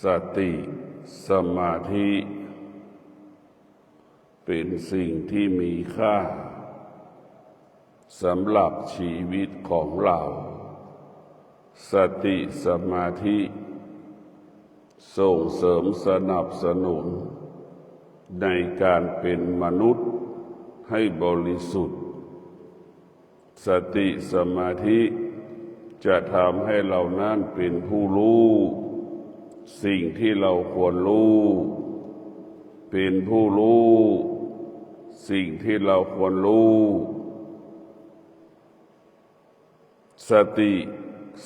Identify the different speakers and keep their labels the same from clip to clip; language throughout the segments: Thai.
Speaker 1: สติสมาธิเป็นสิ่งที่มีค่าสำหรับชีวิตของเราสติสมาธิส่งเสริมสนับสนุนในการเป็นมนุษย์ให้บริสุทธิ์สติสมาธิจะทำให้เรานั้นเป็นผู้รู้สิ่งที่เราควรรู้เป็นผู้รู้สิ่งที่เราควรรู้สติ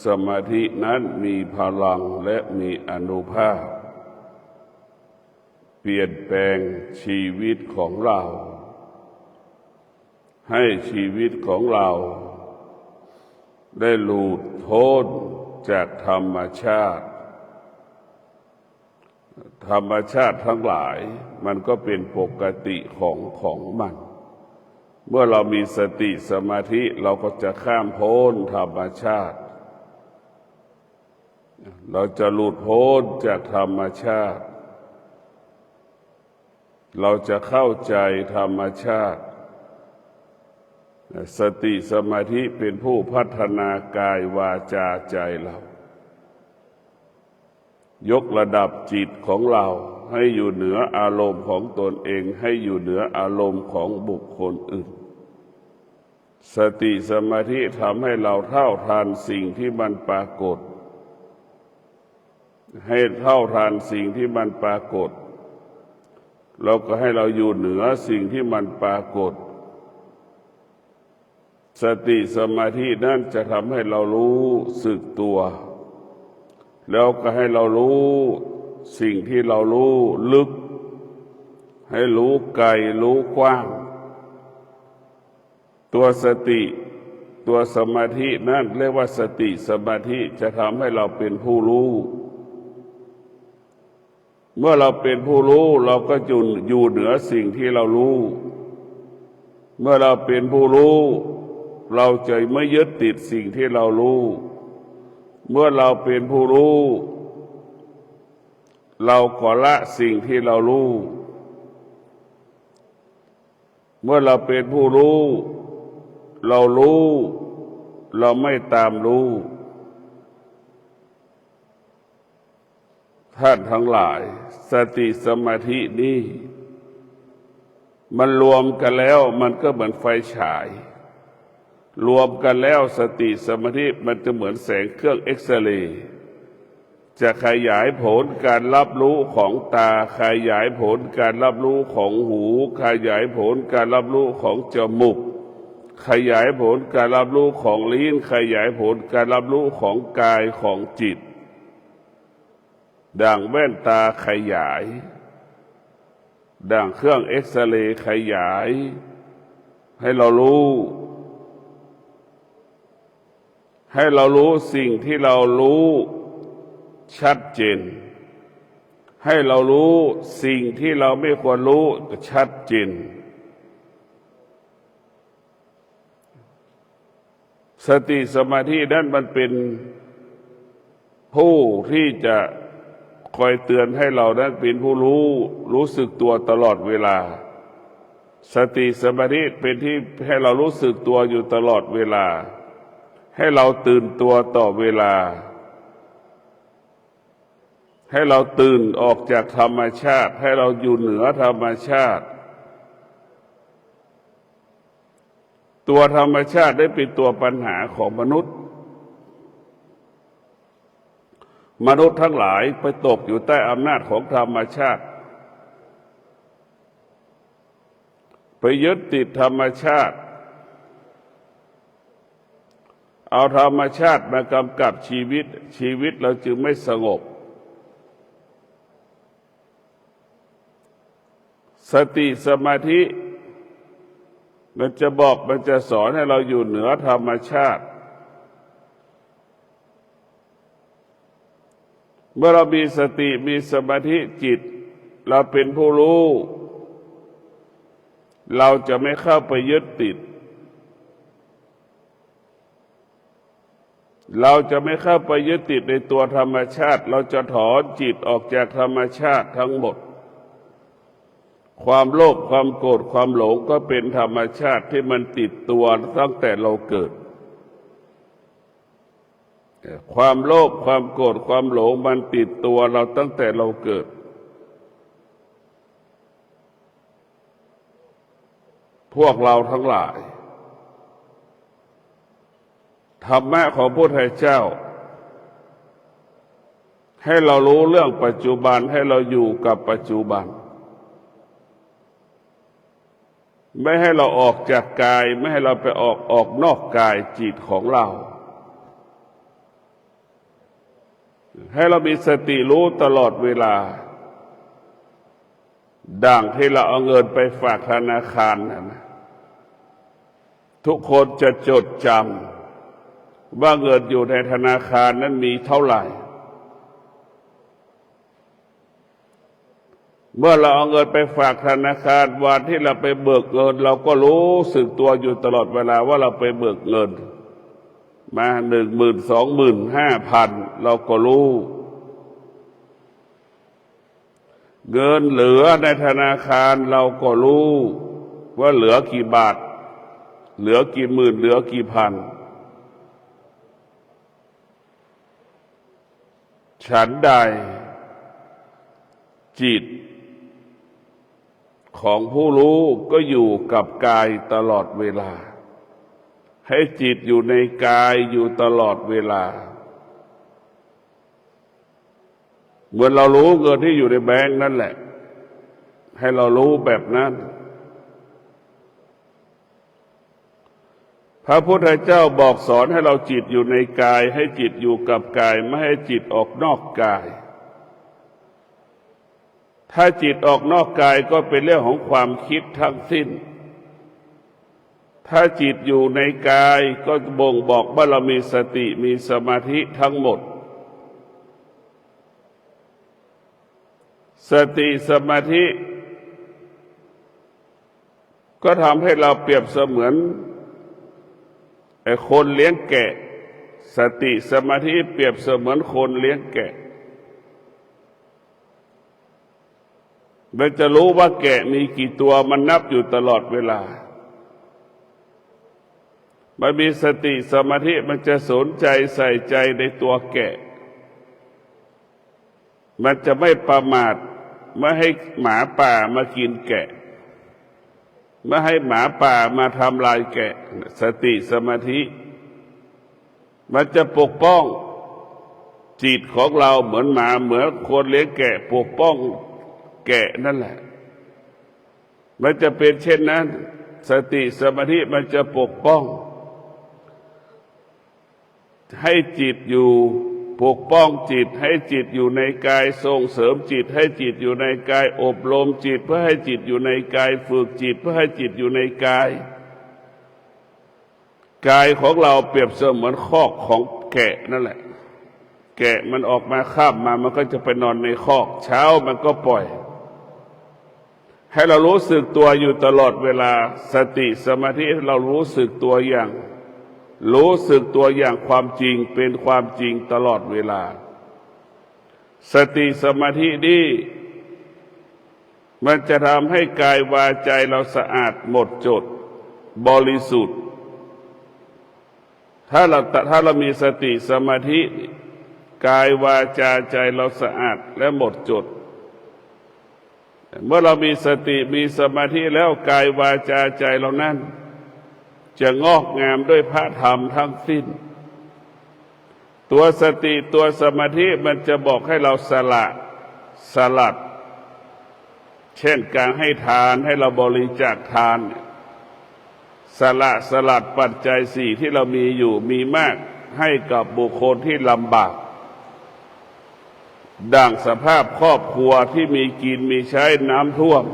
Speaker 1: สมาธินั้นมีพลังและมีอานุภาพเปลี่ยนแปลงชีวิตของเราให้ชีวิตของเราได้หลุดพ้นจากธรรมชาติทั้งหลายมันก็เป็นปกติของมันเมื่อเรามีสติสมาธิเราก็จะข้ามพ้นธรรมชาติเราจะหลุดพ้นจากธรรมชาติเราจะเข้าใจธรรมชาติสติสมาธิเป็นผู้พัฒนากายวาจาใจเรายกระดับจิตของเราให้อยู่เหนืออารมณ์ของตนเองให้อยู่เหนืออารมณ์ของบุคคลอื่นสติสมาธิทำให้เราเท่าทันสิ่งที่มันปรากฏให้เท่าทันสิ่งที่มันปรากฏเราก็ให้เราอยู่เหนือสิ่งที่มันปรากฏสติสมาธินั้นจะทำให้เรารู้สึกตัวแล้วก็ให้เรารู้สิ่งที่เรารู้ลึกให้รู้ไกลรู้กว้างตัวสติตัวสมาธินั่นเรียกว่าสติสมาธิจะทำให้เราเป็นผู้รู้เมื่อเราเป็นผู้รู้เราก็อยู่เหนือสิ่งที่เรารู้เมื่อเราเป็นผู้รู้เราจะไม่ยึดติดสิ่งที่เรารู้เมื่อเราเป็นผู้รู้เราก็ละสิ่งที่เรารู้เมื่อเราเป็นผู้รู้เรารู้เราไม่ตามรู้ท่านทั้งหลายสติสมาธินี้มันรวมกันแล้วมันก็เหมือนไฟฉายรวมกันแล้วสติสมาธิมันจะเหมือนแสงเครื่องเอ็กซเรย์จะขยายผลการรับรู้ของตาขยายผลการรับรู้ของหูขยายผลการรับรู้ของจมูกขยายผลการรับรู้ของลิ้นขยายผลการรับรู้ของกายของจิตดังแว่นตาขยายดังเครื่องเอ็กซเรย์ขยายให้เรารู้สิ่งที่เรารู้ชัดเจนให้เรารู้สิ่งที่เราไม่ควรรู้ชัดเจนสติสมาธินั้นมันเป็นผู้ที่จะคอยเตือนให้เรานั้นเป็นผู้รู้สึกตัวตลอดเวลาสติสมาธิเป็นที่ให้เรารู้สึกตัวอยู่ตลอดเวลาให้เราตื่นตัวต่อเวลาให้เราตื่นออกจากธรรมชาติให้เราอยู่เหนือธรรมชาติตัวธรรมชาติได้เป็นตัวปัญหาของมนุษย์ทั้งหลายไปตกอยู่ใต้อำนาจของธรรมชาติไปยึดติดธรรมชาติเอาธรรมชาติมากำกับชีวิตเราจึงไม่สงบสติสมาธิมันจะสอนให้เราอยู่เหนือธรรมชาติเมื่อเรามีสติมีสมาธิจิตเราเป็นผู้รู้เราจะไม่เข้าไปยึดติด เราจะไม่เข้าไปยึดติดในตัวธรรมชาติเราจะถอนจิตออกจากธรรมชาติทั้งหมดความโลภความโกรธความหลงก็เป็นธรรมชาติที่มันติดตัวตั้งแต่เราเกิดความโลภความโกรธความหลงมันติดตัวเราตั้งแต่เราเกิดพวกเราทั้งหลายธรรมะของพระพุทธเจ้าให้เรารู้เรื่องปัจจุบันให้เราอยู่กับปัจจุบันไม่ให้เราออกจากกายไม่ให้เราไปออกนอกกายจิตของเราให้เรามีสติรู้ตลอดเวลาดังที่เราเอาเงินไปฝากธนาคารนะทุกคนจะจดจำว่าเงินอยู่ในธนาคารนั้นมีเท่าไหร่เมื่อเราเอาเงินไปฝากธนาคารวันที่เราไปเบิกเงินเราก็รู้สึกตัวอยู่ตลอดเวลาว่าเราไปเบิกเงินมา10,000 20,000 5,000เราก็รู้เงินเหลือในธนาคารเราก็รู้ว่าเหลือกี่บาทเหลือกี่หมื่นเหลือกี่พันฉันใดจิตของผู้รู้ก็อยู่กับกายตลอดเวลาให้จิตอยู่ในกายอยู่ตลอดเวลาเหมือนเรารู้เงินที่อยู่ในแบงค์นั่นแหละให้เรารู้แบบนั้นพระพุทธเจ้าบอกสอนให้เราจิตอยู่ในกายให้จิตอยู่กับกายไม่ให้จิตออกนอกกายถ้าจิตออกนอกกายก็เป็นเรื่องของความคิดทั้งสิ้นถ้าจิตอยู่ในกายก็บ่งบอกว่าเรามีสติมีสมาธิทั้งหมดสติสมาธิก็ทำให้เราเปรียบเสมือนคนเลี้ยงแกะสติสมาธิเปรียบเสมือนคนเลี้ยงแกะมันจะรู้ว่าแกะมีกี่ตัวมันนับอยู่ตลอดเวลามันมีสติสมาธิมันจะสนใจใส่ใจในตัวแกะมันจะไม่ประมาทไม่ให้หมาป่ามากินแกะไม่ให้หมาป่ามาทำลายแกะสติสมาธิมันจะปกป้องจิตของเราเหมือนหมาเหมือนคนเลี้ยงแกะปกป้องแกะนั่นแหละมันจะเป็นเช่นนั้นสติสมาธิมันจะปกป้องให้จิตอยู่ปกป้องจิตให้จิตอยู่ในกายส่งเสริมจิตให้จิตอยู่ในกายอบรมจิตเพื่อให้จิตอยู่ในกายฝึกจิตเพื่อให้จิตอยู่ในกายกายของเราเปรียบเสมือนคอกของแกะนั่นแหละแกะมันออกมาคาบมามันก็จะไปนอนในคอกเช้ามันก็ปล่อยให้เรารู้สึกตัวอยู่ตลอดเวลาสติสมาธิเรารู้สึกตัวอย่างความจริงเป็นความจริงตลอดเวลาสติสมาธินี้มันจะทำให้กายวาจาเราสะอาดหมดจดบริสุทธิ์ถ้าเรามีสติสมาธิกายวาจาใจเราสะอาดและหมดจดเมื่อเรามีสติมีสมาธิแล้วกายวาจาใจเรานั้นจะงอกงามด้วยพระธรรมทั้งสิ้นตัวสติตัวสมาธิมันจะบอกให้เราสลัดเช่นการให้ทานให้เราบริจาคทานสลัดปัจจัยสี่ที่เรามีอยู่มีมากให้กับบุคคลที่ลำบากดังสภาพครอบครัวที่มีกินมีใช้น้ำท่วม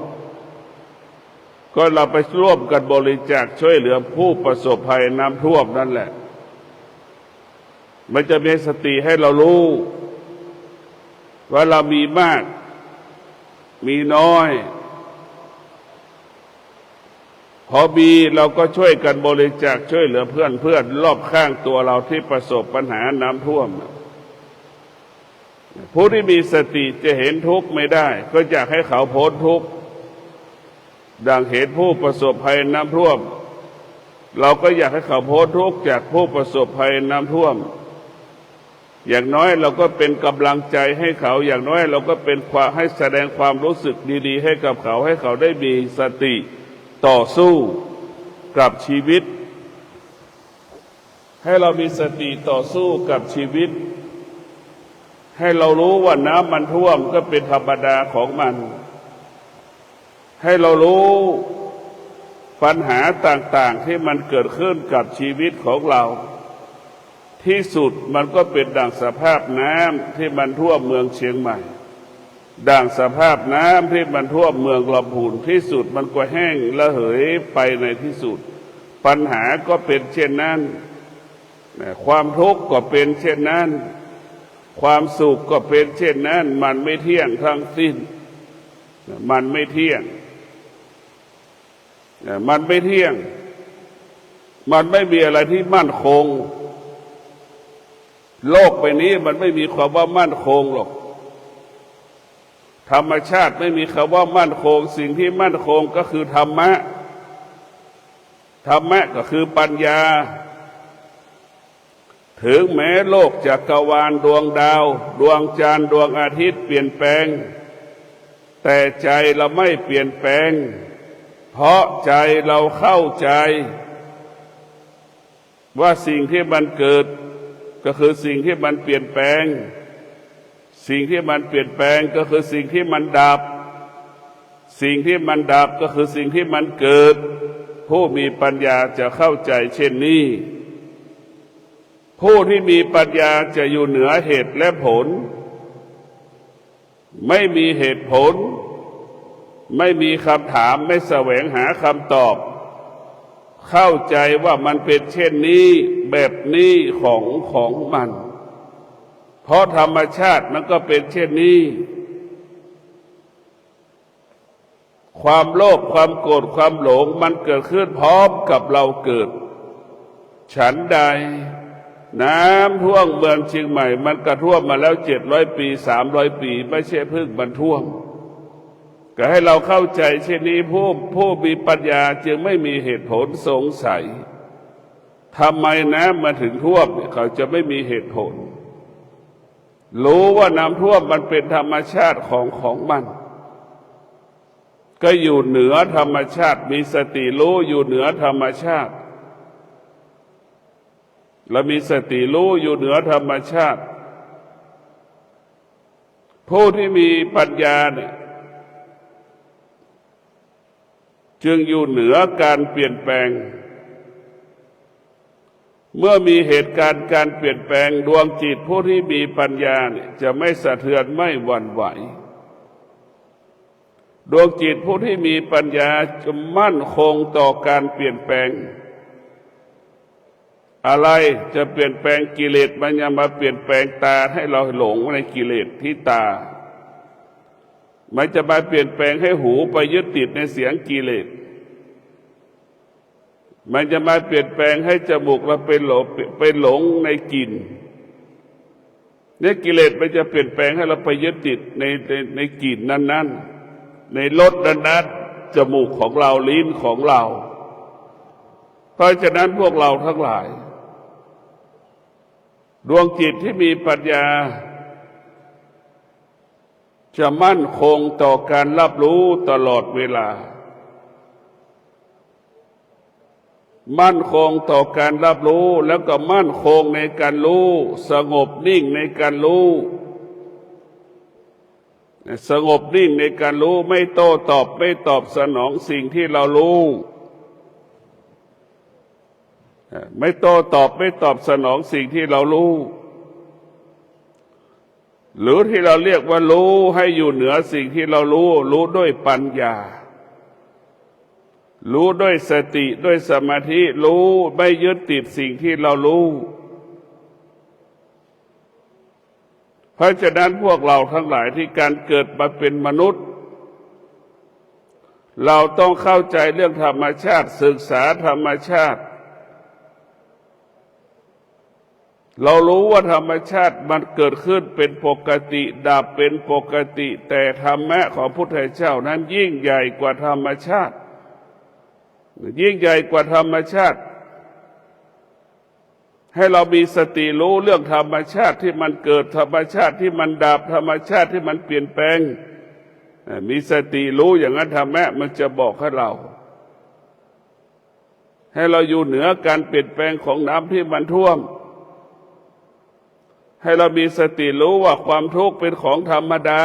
Speaker 1: ก็เราไปร่วมกันบริจาคช่วยเหลือผู้ประสบภัยน้ำท่วมนั่นแหละมันจะมีสติให้เรารู้ว่าเรามีมากมีน้อย พอมีเราก็ช่วยกันบริจาคช่วยเหลือเพื่อนรอบข้างตัวเราที่ประสบปัญหาน้ำท่วมผู้ที่มีสติจะเห็นทุกข์ไม่ได้ก็อยากให้เขาพ้นทุกข์ดังเห็นผู้ประสบภัยน้ำท่วมเราก็อยากให้เขาพ้นทุกข์จากผู้ประสบภัยน้ำท่วมอย่างน้อยเราก็เป็นกำลังใจให้เขาอย่างน้อยเราก็เป็นความให้แสดงความรู้สึกดีๆให้กับเขาให้เขาได้มีสติต่อสู้กับชีวิตให้เรามีสติต่อสู้กับชีวิตให้เรารู้ว่าน้ำมันท่วมก็เป็นธรรมดาของมันให้เรารู้ปัญหาต่างๆที่มันเกิดขึ้นกับชีวิตของเราที่สุดมันก็เป็นดั่งสภาพน้ำที่มันท่วมเมืองเชียงใหม่ดั่งสภาพน้ำที่มันท่วมเมืองลำพูนที่สุดมันก็แห้งระเหยไปในที่สุดปัญหาก็เป็นเช่นนั้นความทุกข์ก็เป็นเช่นนั้นความสุขก็เป็นเช่นนั้นมันไม่เที่ยงทั้งสิ้นมันไม่เที่ยงมันไม่เที่ยงมันไม่มีอะไรที่มั่นคงโลกใบนี้มันไม่มีความว่ามั่นคงหรอกธรรมชาติไม่มีคำว่ามั่นคงสิ่งที่มั่นคงก็คือธรรมะธรรมะก็คือปัญญาถึงแม้โลกจักรวาลดวงดาวดวงจันทร์ดวงอาทิตย์เปลี่ยนแปลงแต่ใจเราไม่เปลี่ยนแปลงเพราะใจเราเข้าใจว่าสิ่งที่มันเกิดก็คือสิ่งที่มันเปลี่ยนแปลงสิ่งที่มันเปลี่ยนแปลงก็คือสิ่งที่มันดับสิ่งที่มันดับก็คือสิ่งที่มันเกิดผู้มีปัญญาจะเข้าใจเช่นนี้ผู้ที่มีปัญญาจะอยู่เหนือเหตุและผลไม่มีเหตุผลไม่มีคำถามไม่แสวงหาคำตอบเข้าใจว่ามันเป็นเช่นนี้แบบนี้ของมันเพราะธรรมชาติมันก็เป็นเช่นนี้ความโลภความโกรธความหลงมันเกิดขึ้นพร้อมกับเราเกิดฉันใดน้ำท่วมเมืองเชียงใหม่มันก็ท่วมมาแล้ว700 ปี300 ปีไม่ใช่เพิ่งมันท่วมก็ให้เราเข้าใจเช่นนี้ผู้มีปัญญาจึงไม่มีเหตุผลสงสัยทำไมน้ำมาถึงท่วมเขาจะไม่มีเหตุผลรู้ว่าน้ำท่วมมันเป็นธรรมชาติของมันก็อยู่เหนือธรรมชาติมีสติรู้อยู่เหนือธรรมชาติและมีสติรู้อยู่เหนือธรรมชาติผู้ที่มีปัญญาเนี่ยจึงอยู่เหนือการเปลี่ยนแปลงเมื่อมีเหตุการณ์การเปลี่ยนแปลงดวงจิตผู้ที่มีปัญญาเนี่ยจะไม่สะเทือนไม่หวั่นไหวดวงจิตผู้ที่มีปัญญาจะมั่นคงต่อการเปลี่ยนแปลงอะไรจะเปลี่ยนแปลงกิเลสมันยังมาเปลี่ยนแปลงตาให้เราหลงในกิเลสที่ตามันจะมาเปลี่ยนแปลงให้หูไปยึดติดในเสียงกิเลสมันจะมาเปลี่ยนแปลงให้จมูกเราไปหลงในกลิ่นเนี่ยกิเลสมันจะเปลี่ยนแปลงให้เราไปยึดติดในกลิ่นนั้นๆในรสนั้นๆจมูกของเราลิ้นของเราเพราะฉะนั้นพวกเราทั้งหลายดวงจิตที่มีปัญญาจะมั่นคงต่อการรับรู้ตลอดเวลามั่นคงต่อการรับรู้แล้วก็มั่นคงในการรู้สงบนิ่งในการรู้สงบนิ่งในการรู้ไม่โต้ตอบไม่ตอบสนองสิ่งที่เรารู้ไม่โต้ตอบไม่ตอบสนองสิ่งที่เรารู้หรือที่เราเรียกว่ารู้ให้อยู่เหนือสิ่งที่เรารู้ด้วยปัญญารู้ด้วยสติด้วยสมาธิรู้ไม่ยึดติดสิ่งที่เรารู้เพราะฉะนั้นพวกเราทั้งหลายที่การเกิดมาเป็นมนุษย์ เราต้องเข้าใจเรื่องธรรมชาติศึกษาธรรมชาติเรารู้ว่าธรรมชาติมันเกิดขึ้นเป็นปกติดับเป็นปกติแต่ธรรมะของพุทธเจ้านั้นยิ่งใหญ่กว่าธรรมชาติยิ่งใหญ่กว่าธรรมชาติให้เรามีสติรู้เรื่องธรรมชาติที่มันเกิดธรรมชาติที่มันดับธรรมชาติที่มันเปลี่ยนแปลงมีสติรู้อย่างนั้นธรรมะมันจะบอกให้เราอยู่เหนือการเปลี่ยนแปลงของน้ำที่มันท่วมให้เรามีสติรู้ว่าความทุกข์เป็นของธรรมดา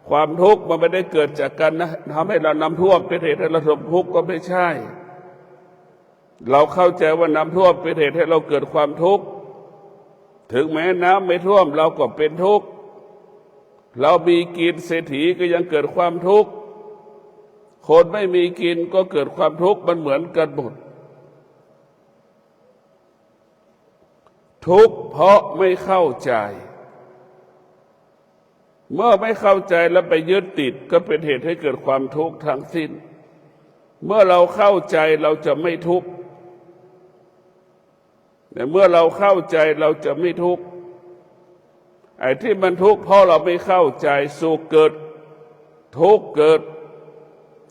Speaker 1: ความทุกข์มันไม่ได้เกิดจากการทำให้เราน้ำท่วมเป็นเหตุให้เราสมทุกข์ก็ไม่ใช่เราเข้าใจว่าน้ำท่วมเป็นเหตุให้เราเกิดความทุกข์ถึงแม้น้ำไม่ท่วมเราก็เป็นทุกข์เรามีกินเศรษฐีก็ยังเกิดความทุกข์คนไม่มีกินก็เกิดความทุกข์มันเหมือนกันหมดทุกข์เพราะไม่เข้าใจเมื่อไม่เข้าใจแล้วไปยึดติดก็เป็นเหตุให้เกิดความทุกข์ทั้งสิ้นเมื่อเราเข้าใจเราจะไม่ทุกข์แต่เมื่อเราเข้าใจเราจะไม่ทุกข์ไอ้ที่มันทุกข์เพราะเราไม่เข้าใจสุขเกิดทุกข์เกิด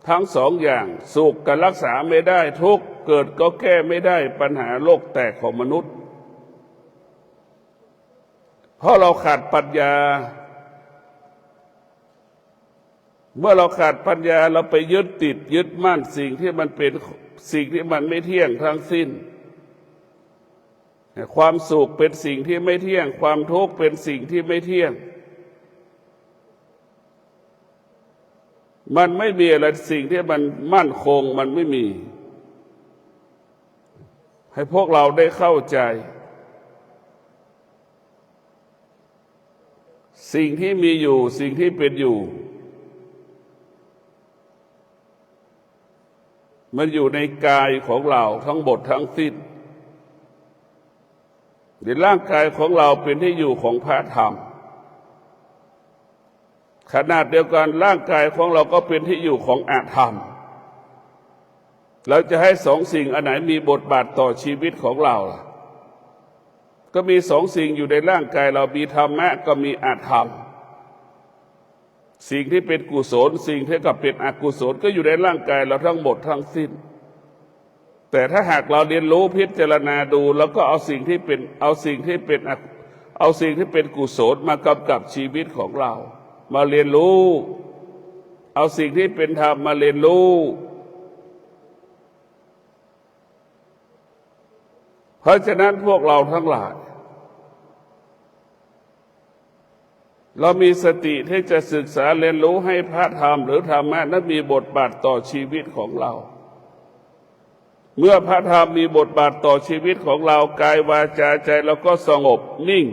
Speaker 1: ทั้งสองอย่างสุขก็รักษาไม่ได้ทุกข์เกิดก็แก้ไม่ได้ปัญหาโลกแตกของมนุษย์เพราะเราขาดปัญญาเมื่อเราขาดปัญญาเราไปยึดติดยึดมั่นสิ่งที่มันเป็นสิ่งที่มันไม่เที่ยงทั้งสิ้นความสุขเป็นสิ่งที่ไม่เที่ยงความทุกข์เป็นสิ่งที่ไม่เที่ยงมันไม่มีอะไรสิ่งที่มันมั่นคงมันไม่มีให้พวกเราได้เข้าใจสิ่งที่มีอยู่สิ่งที่เป็นอยู่มันอยู่ในกายของเราทั้งหมดทั้งสิ้นในร่างกายของเราเป็นที่อยู่ของพระธรรมขนาดเดียวกันร่างกายของเราก็เป็นที่อยู่ของอธรรมเราจะให้สองสิ่งอันไหนมีบทบาทต่อชีวิตของเราก็มีสองสิ่งอยู่ในร่างกายเรามีธรรมะก็มีอธรรมสิ่งที่เป็นกุศลสิ่งที่กับเป็นอกุศลก็อยู่ในร่างกายเราทั้งหมดทั้งสิ้นแต่ถ้าหากเราเรียนรู้พิจารณาดูแล้วก็เอาสิ่งที่เป็นกุศลมากำกับชีวิตของเรามาเรียนรู้เอาสิ่งที่เป็นธรรมมาเรียนรู้เพราะฉะนั้นพวกเราทั้งหลายเรามีสติที่จะศึกษาเรียนรู้ให้พระธรรมหรือธรรมะนั้นมีบทบาทต่อชีวิตของเราเมื่อพระธรรมมีบทบาทต่อชีวิตของเรากายวาจาใจเราก็สงบนิ่ง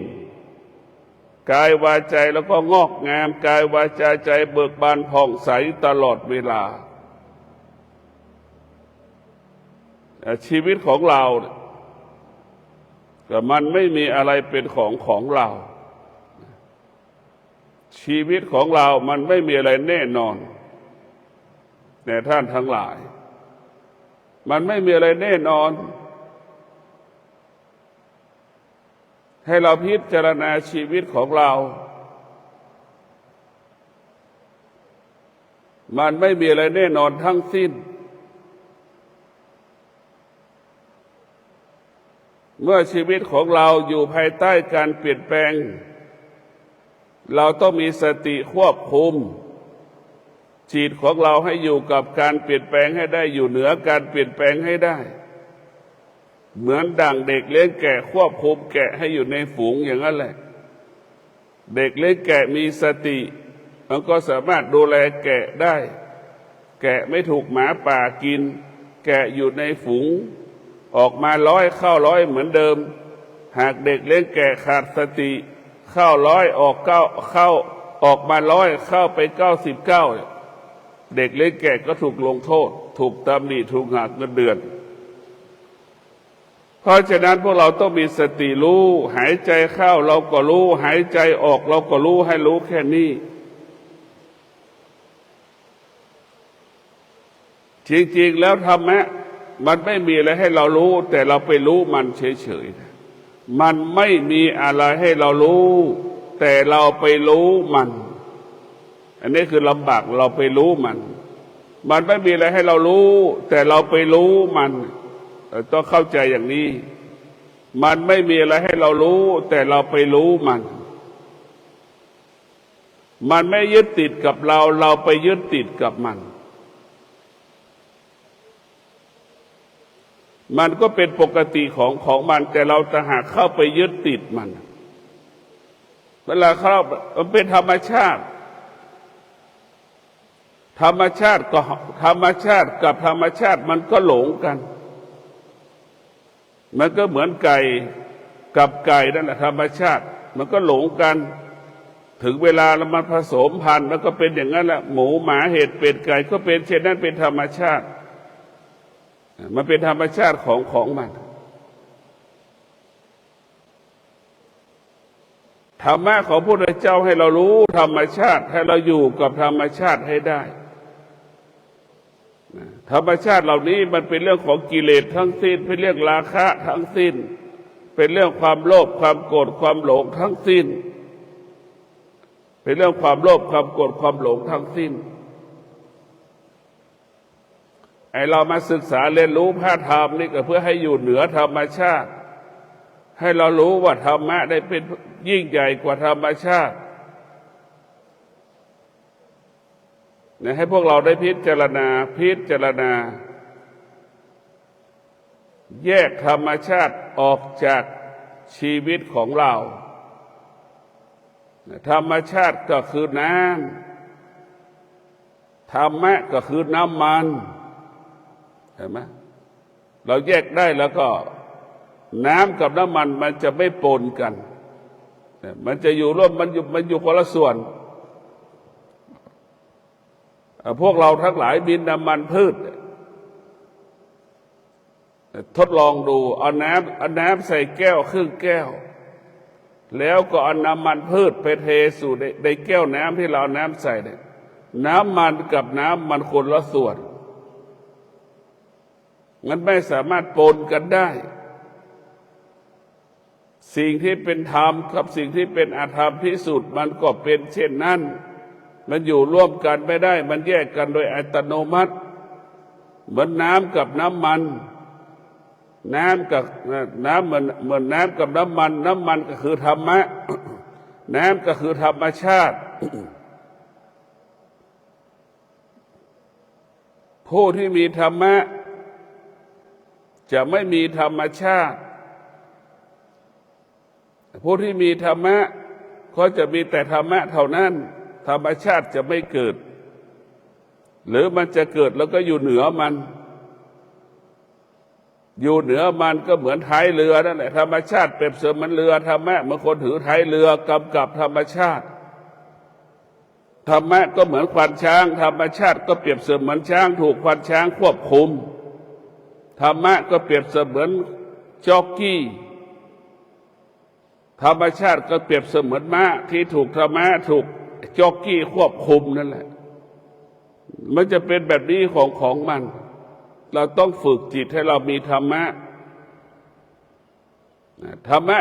Speaker 1: กายวาจาแล้วก็งอกงามกายวาจาใจเบิกบานผ่องใสตลอดเวลาชีวิตของเราแต่มันไม่มีอะไรเป็นของเราชีวิตของเรามันไม่มีอะไรแน่นอนแต่ท่านทั้งหลายมันไม่มีอะไรแน่นอนให้เราพิจารณาชีวิตของเรามันไม่มีอะไรแน่นอนทั้งสิ้นเมื่อชีวิตของเราอยู่ภายใต้การเปลี่ยนแปลงเราต้องมีสติควบคุมจิตของเราให้อยู่กับการเปลี่ยนแปลงให้ได้อยู่เหนือการเปลี่ยนแปลงให้ได้เหมือนดั่งเด็กเลี้ยงแกะควบคุมแกะให้อยู่ในฝูงอย่างนั้นแหละเด็กเลี้ยงแกะมีสติมันก็สามารถดูแลแกะได้แกะไม่ถูกหมาป่ากินแกะอยู่ในฝูงออกมาร้อยเข้าร้อยเหมือนเดิมหากเด็กเลี้ยงแกะขาดสติเข้าร้อยออกเข้าออกมาร้อยเข้าไป99เด็กเลี้ยงแกะก็ถูกลงโทษถูกตำหนิถูกหักเงินเดือนเพราะฉะนั้นพวกเราต้องมีสติรู้หายใจเข้าเราก็รู้หายใจออกเราก็รู้ให้รู้แค่นี้ จริงๆแล้วธรรมะมันไม่มีอะไรให้เรารู้แต่เราไปรู้มันเฉยๆมันไม่มีอะไรให้เรารู้แต่เราไปรู้มันอันนี้คือลำบากเราไปรู้มันไม่มีอะไรให้เรารู้แต่เราไปรู้มันต้องเข้าใจอย่างนี้มันไม่มีอะไรให้เรารู้แต่เราไปรู้มันไม่ยึดติดกับเราเราไปยึดติดกับมันก็เป็นปกติของมันแต่เราต่างหากเข้าไปยึดติดมันเวลามันเป็นธรรมชาติกับธรรมชาติมันก็หลงกันมันก็เหมือนไก่กับไก่นั่นแหละธรรมชาติมันก็หลงกันถึงเวลาแล้วมันผสมพันธุ์มันก็เป็นอย่างนั้นแหละหมูหมาเห็ดเป็ดไก่ก็เป็นเช่นนั้นเป็นธรรมชาติมันเป็นธรรมชาติของมันธรรมะของพระพุทธเจ้าให้เรารู้ธรรมชาติให้เราอยู่กับธรรมชาติให้ได้ธรรมชาติเหล่านี้มันเป็นเรื่องของกิเลสทั้งสิ้นเป็นเรื่องราคะทั้งสิ้นเป็นเรื่องความโลภความโกรธความหลงทั้งสิ้นเป็นเรื่องความโลภความโกรธความหลงทั้งสิ้นไอเรามาศึกษาเรียนรู้พระธรรมนี่ก็เพื่อให้อยู่เหนือธรรมชาติให้เรารู้ว่าธรรมะได้เป็นยิ่งใหญ่กว่าธรรมชาติให้พวกเราได้พิจารณาแยกธรรมชาติออกจากชีวิตของเราธรรมชาติก็คือน้ำธรรมะก็คือน้ำมันเห็นไหมเราแยกได้แล้วก็น้ำกับน้ำมันมันจะไม่ปนกันมันจะอยู่ร่วมมันอยู่คนละส่วนพวกเราทั้งหลายมีน้ำมันพืชทดลองดูเอาน้ำใส่แก้วครึ่งแก้วแล้วก็เอาน้ำมันพืชไปเทสู่ในแก้วน้ำที่เราน้ำใส่เนี่ยน้ำมันกับน้ำมันคนละส่วนมันไม่สามารถปนกันได้สิ่งที่เป็นธรรมกับสิ่งที่เป็นอธรรมที่สุดมันก็เป็นเช่นนั้นมันอยู่ร่วมกันไม่ได้มันแยกกันโดยอัตโนมัติเหมือนน้ำกับน้ำมันน้ำเหมือนน้ำกับน้ำมันก็คือธรรมะน้ำก็คือธรรมชาติผู้ที่มีธรรมะจะไม่มีธรรมชาติผู้ที่มีธรรมะเขาจะมีแต่ธรรมะเท่านั้นธรรมชาติจะไม่เกิดหรือมันจะเกิดแล้วก็อยู่เหนือมันก็เหมือนท้ายเรือนั่นแหละธรรมชาติเปรียบเสมือนเรือธรรมะเหมือนคนถือท้ายเรือกำกับธรรมชาติธรรมะก็เหมือนควานช้างธรรมชาติก็เปรียบเสมือนช้างถูกควานช้างควบคุมธรรมะก็เปรียบเสมือนจ็อกกี้ธรรมชาติก็เปรียบเสมือนม้าที่ถูกธรรมะถูกจ็อกกี้ควบคุมนั่นแหละมันจะเป็นแบบนี้ของมันเราต้องฝึกจิตให้เรามีธรรมะ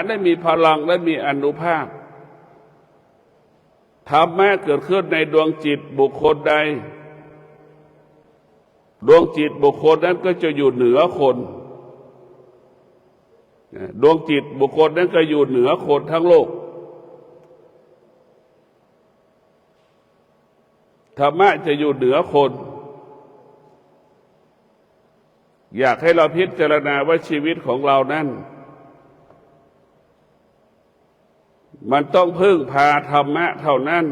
Speaker 1: ได้มีพลังและมีอานุภาพธรรมะเกิดขึ้นในดวงจิตบุคคลใดดวงจิตบุคคลนั้นก็จะอยู่เหนือคนดวงจิตบุคคลนั้นก็อยู่เหนือคนทั้งโลกธรรมะจะอยู่เหนือคนอยากให้เราพิจารณาว่าชีวิตของเรานั้นมันต้องพึ่งพาธรรมะเท่านั้น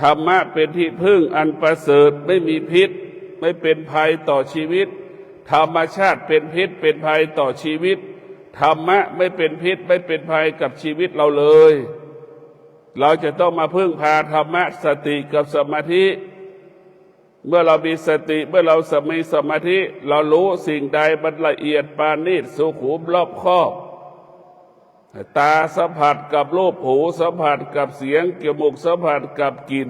Speaker 1: ธรรมะเป็นที่พึ่งอันประเสริฐไม่มีพิษไม่เป็นภัยต่อชีวิตธรรมชาติเป็นพิษเป็นภัยต่อชีวิตธรรมะไม่เป็นพิษไม่เป็นภัยกับชีวิตเราเลยเราจะต้องมาพึ่งพาธรรมะสติกับสมาธิเมื่อเรามีสติเมื่อเรามีสมาธิเรารู้สิ่งใดมันละเอียดปานณีตสุขุมรอบคอบตาสัมผัสกับรูปหูสัมผัสกับเสียงจมูกสัมผัสกับกลิ่น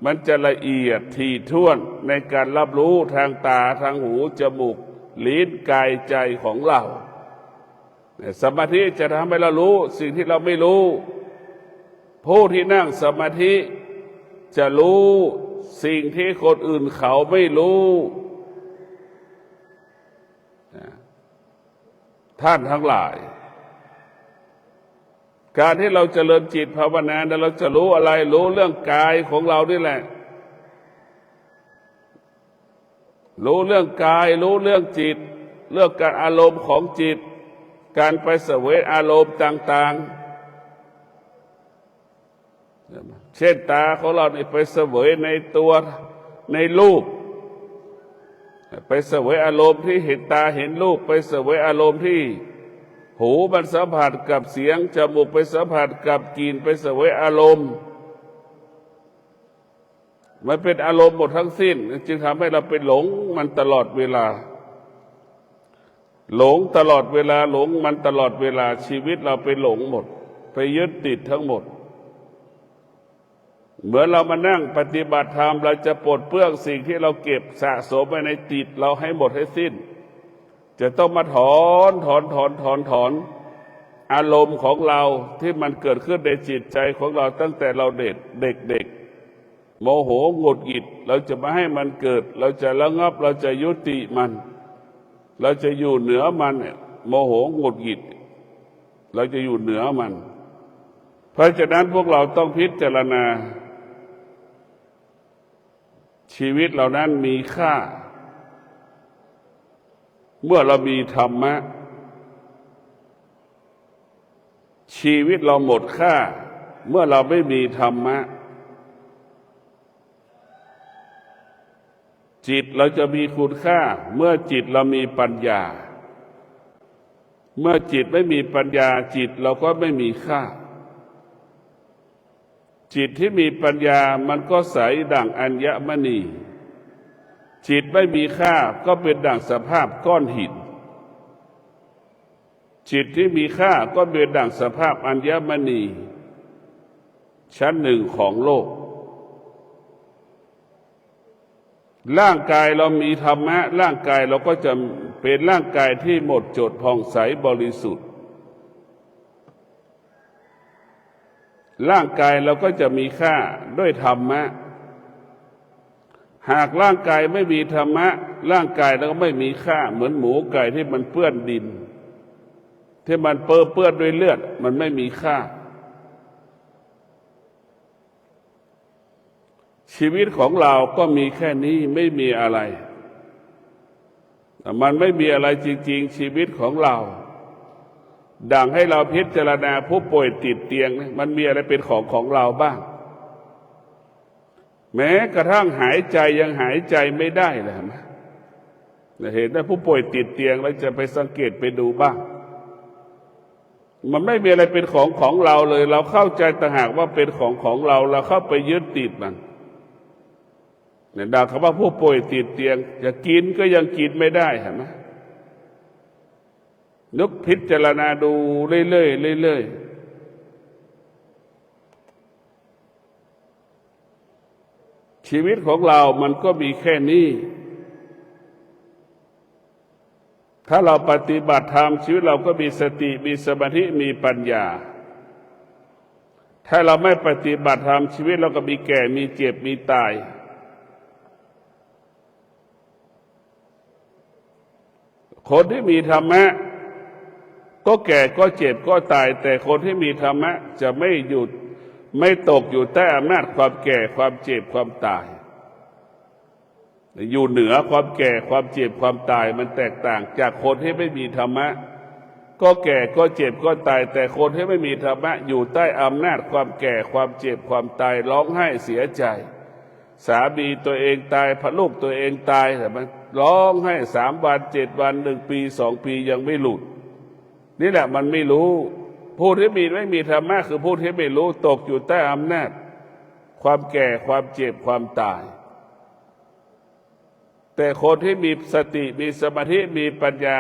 Speaker 1: มันจะละเอียดถี่ถ้วนในการรับรู้ทางตาทางหูจมูกลิ้นกายใจของเราสมาธิจะทำให้เรารู้สิ่งที่เราไม่รู้ผู้ที่นั่งสมาธิจะรู้สิ่งที่คนอื่นเขาไม่รู้ท่านทั้งหลายการที่เราเจริญจิตภาวนาเราจะรู้อะไรรู้เรื่องกายของเรานี่แหละรู้เรื่องกายรู้เรื่องจิตเรื่องการอารมณ์ของจิตการไปเสวยอารมณ์ต่างๆเช่นตาของเราไปเสวยในตัวในรูปไปเสวยอารมณ์ที่เห็นตาเห็นรูปไปเสวยอารมณ์ที่หูมันสัมผัสกับเสียงจมูกไปสัมผัสกับกลิ่นไปเสวยอารมณ์มันเป็นอารมณ์หมดทั้งสิ้นจึงทำให้เราไปหลงมันตลอดเวลาหลงตลอดเวลาหลงมันตลอดเวลาชีวิตเราไปหลงหมดไปยึดติดทั้งหมดเหมือนเรามานั่งปฏิบัติธรรมเราจะปลดเปลื้องสิ่งที่เราเก็บสะสมไว้ในจิตเราให้หมดให้สิ้นจะต้องมาถอนอารมณ์ของเราที่มันเกิดขึ้นในจิตใจของเราตั้งแต่เราเด็กโมโหหงุดหงิดเราจะไม่ให้มันเกิดเราจะระงับเราจะยุติมันเราจะอยู่เหนือมันโมโหหงุดหงิดเราจะอยู่เหนือมันเพราะฉะนั้นพวกเราต้องพิจารณาชีวิตเหล่านั้นมีค่าเมื่อเรามีธรรมะชีวิตเราหมดค่าเมื่อเราไม่มีธรรมะจิตเราจะมีคุณค่าเมื่อจิตเรามีปัญญาเมื่อจิตไม่มีปัญญาจิตเราก็ไม่มีค่าจิตที่มีปัญญามันก็ใสดั่งอัญมณีจิตไม่มีค่าก็เป็นดั่งสภาพก้อนหินจิตที่มีค่าก็เป็นดั่งสภาพอัญมณีชั้นหนึ่งของโลกร่างกายเรามีธรรมะร่างกายเราก็จะเป็นร่างกายที่หมดจดผ่องใสบริสุทธิ์ร่างกายเราก็จะมีค่าด้วยธรรมะหากร่างกายไม่มีธรรมะร่างกายเราก็ไม่มีค่าเหมือนหมูไก่ที่มันเปื้อนดินที่มันเปื้อนด้วยเลือดมันไม่มีค่าชีวิตของเราก็มีแค่นี้ไม่มีอะไรมันไม่มีอะไรจริงๆชีวิตของเราดังให้เราพิจารณาผู้ป่วยติดเตียงมันมีอะไรเป็นของเราบ้างแม้กระทั่งหายใจยังหายใจไม่ได้เลยนะเห็นว่าผู้ป่วยติดเตียงแล้วจะไปสังเกตไปดูบ้างมันไม่มีอะไรเป็นของเราเลยเราเข้าใจต่างหากว่าเป็นของเราเราเข้าไปยึดติดมันเนี่ยด่าคำว่าผู้ป่วยติดเตียงจะกินก็ยังกินไม่ได้เห็นไหมนึกพิจารณาดูเรื่อยชีวิตของเรามันก็มีแค่นี้ถ้าเราปฏิบัติธรรมชีวิตเราก็มีสติมีสมาธิมีปัญญาถ้าเราไม่ปฏิบัติธรรมชีวิตเราก็มีแก่มีเจ็บมีตายคนที่มีธรรมะก็แก่ก็เจ็บก็ตายแต่คนที่มีธรรมะจะไม่หยุดไม่ตกอยู่ใต้อำนาจความแก่ความเจ็บความตายอยู่เหนือความแก่ความเจ็บความตายมันแตกต่างจากคนที่ไม่มีธรรมะก็แก่ก็เจ็บก็ตายแต่คนที่ไม่มีธรรมะอยู่ใต้อำนาจความแก่ความเจ็บความตายร้องไห้เสียใจสามีตัวเองตายพลูกตัวเองตายแต่มันร้องให้3 วัน 7 วัน1 ปี 2 ปียังไม่หลุดนี่แหละมันไม่รู้ผู้ที่ไม่มีธรรมะคือผู้ที่ไม่รู้ตกอยู่ใต้อำนาจความแก่ความเจ็บความตายแต่คนที่มีสติมีสมาธิมีปัญญา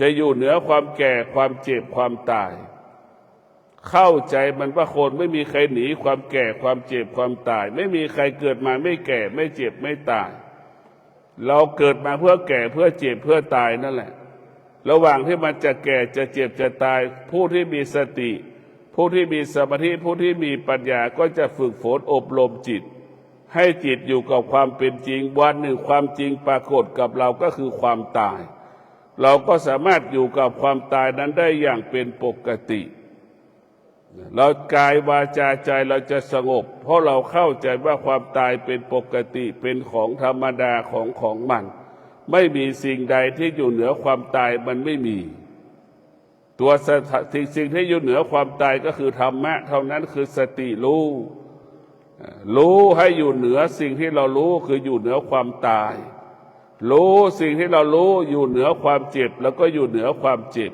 Speaker 1: จะอยู่เหนือความแก่ความเจ็บความตาย เข้าใจมันว่าคนไม่มีใครหนีความแก่ความเจ็บความตายไม่มีใครเกิดมาไม่แก่ไม่เจ็บไม่ตายเราเกิดมาเพื่อแก่เพื่อเจ็บเพื่อตายนั่นแหละระหว่างที่มันจะแก่จะเจ็บจะตายผู้ที่มีสติผู้ที่มีสมาธิผู้ที่มีปัญญาก็จะฝึกฝนอบรมจิตให้จิตอยู่กับความเป็นจริงวันหนึ่งความจริงปรากฏกับเราก็คือความตายเราก็สามารถอยู่กับความตายนั้นได้อย่างเป็นปกติเรากายวาจาใจเราจะสงบเพราะเราเข้าใจว่าความตายเป็นปกติเป็นของธรรมดาของมันไม่มีสิ่งใดที่อยู่เหนือความตายมันไม่มีตัวสิ่งที่อยู่เหนือความตายก็คือธรรมะเท่านั้นคือสติรู้ให้อยู่เหนือสิ่งที่เรารู้คืออยู่เหนือความตายรู้สิ่งที่เรารู้อยู่เหนือความเจ็บแล้วก็อยู่เหนือความเจ็บ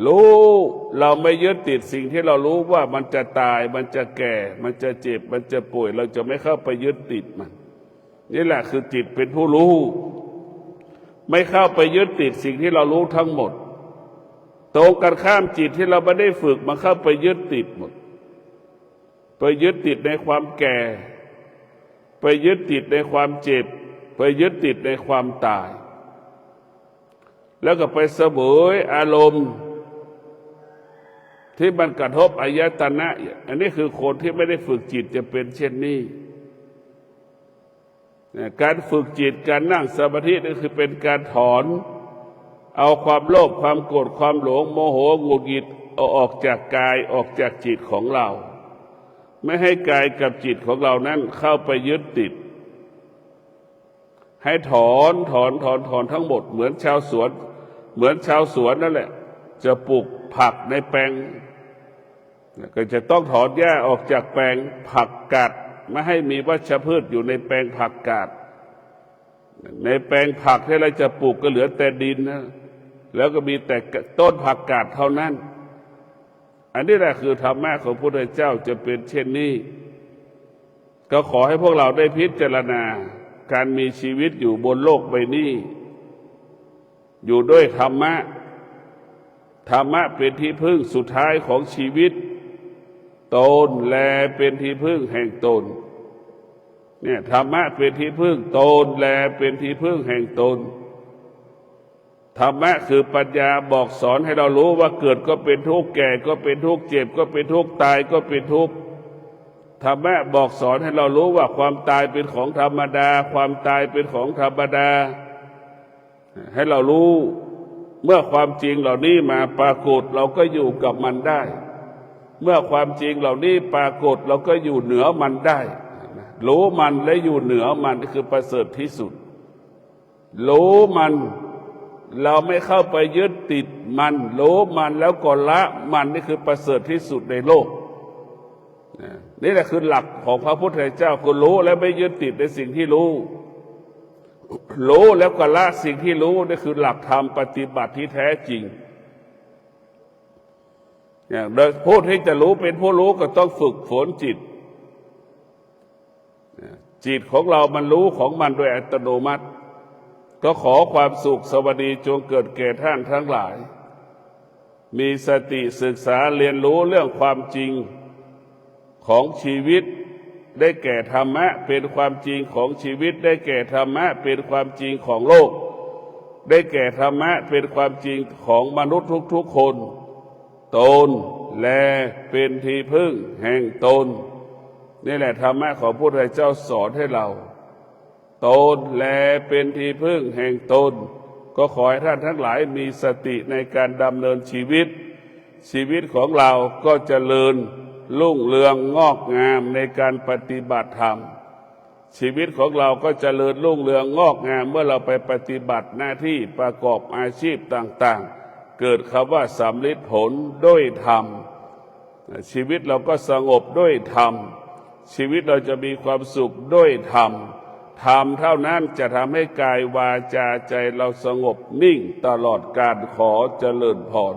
Speaker 1: รู้เราไม่ยึดติดสิ่งที่เรารู้ว่ามันจะตายมันจะแก่มันจะเจ็บมันจะป่วยเราจะไม่เข้าไปยึดติดมันนี่แหละคือจิตเป็นผู้รู้ไม่เข้าไปยึดติดสิ่งที่เรารู้ทั้งหมดตรงกันข้ามจิตที่เราไม่ได้ฝึกมันเข้าไปยึดติดหมดไปยึดติดในความแก่ไปยึดติดในความเจ็บไปยึดติดในความตายแล้วก็ไปเสวยอารมณ์ที่มันกระทบอายตนะอันนี้คือคนที่ไม่ได้ฝึกจิตจะเป็นเช่นนี้การฝึกจิตการนั่งสมาธินั่นคือเป็นการถอนเอาความโลภความโกรธความหลงโมโหหงุดหงิดเอาออกจากกายออกจากจิตของเราไม่ให้กายกับจิตของเรานั้นเข้าไปยึดติดให้ถอนทั้งหมดเหมือนชาวสวนนั่นแหละจะปลูกผักในแปลงก็จะต้องถอนหญ้าออกจากแปลงผักกาดไม่ให้มีวัชพืชอยู่ในแปลงผักกาดในแปลงผักที่เราจะปลูกก็เหลือแต่ดินนะแล้วก็มีแต่ต้นผักกาดเท่านั้นอันนี้แหละคือธรรมะของพระพุทธเจ้าจะเป็นเช่นนี้ก็ขอให้พวกเราได้พิจารณาการมีชีวิตอยู่บนโลกใบนี้อยู่ด้วยธรรมะเป็นที่พึ่งสุดท้ายของชีวิตตนแลเป็นที่พึ่งแห่งตนเนี่ยธรรมะเป็นที่พึ่งตนแลเป็นที่พึ่งแห่งตนธรรมะคือปัญญาบอกสอนให้เรารู้ว่าเกิดก็เป็นทุกข์แก่ก็เป็นทุกข์เจ็บก็เป็นทุกข์ตายก็เป็นทุกข์ธรรมะบอกสอนให้เรารู้ว่าความตายเป็นของธรรมดาความตายเป็นของธรรมดาให้เรารู้เมื่อความจริงเหล่านี้มาปรากฏเราก็อยู่กับมันได้เมื่อความจริงเหล่านี้ปรากฏเราก็อยู่เหนือมันได้รู้มันและอยู่เหนือมันคือประเสริฐที่สุดรู้มันเราไม่เข้าไปยึดติดมันรู้มันแล้วก็ละมันนี่คือประเสริฐที่สุดในโลกนี่แหละคือหลักของพระพุทธเจ้าคือรู้และไม่ยึดติดในสิ่งที่รู้แล้วก็ละสิ่งที่รู้นี่คือหลักธรรมปฏิบัติที่แท้จริงโดยผู้ที่จะรู้เป็นผู้รู้ก็ต้องฝึกฝนจิตของเรามันรู้ของมันโดยอัตโนมัติก็ขอความสุขสวัสดีจงเกิดแก่ท่านทั้งหลายมีสติศึกษาเรียนรู้เรื่องความจริงของชีวิตได้แก่ธรรมะเป็นความจริงของชีวิตได้แก่ธรรมะเป็นความจริงของโลกได้แก่ธรรมะเป็นความจริงของมนุษย์ทุกๆคนตนแลเป็นที่พึ่งแห่งตนนี่แหละธรรมะของพระพุทธเจ้าสอนให้เราตนแลเป็นที่พึ่งแห่งตนก็ขอให้ท่านทั้งหลายมีสติในการดำเนินชีวิตของเราก็เจริญรุ่งเรืองงอกงามในการปฏิบัติธรรมชีวิตของเราก็เจริญรุ่งเรืองงอกงามเมื่อเราไปปฏิบัติหน้าที่ประกอบอาชีพต่างๆเกิดคำว่าสำลิดผลด้วยธรรมชีวิตเราก็สงบด้วยธรรมชีวิตเราจะมีความสุขด้วยธรรมเท่านั้นจะทำให้กายวาจาใจเราสงบนิ่งตลอดกาลขอเจริญพร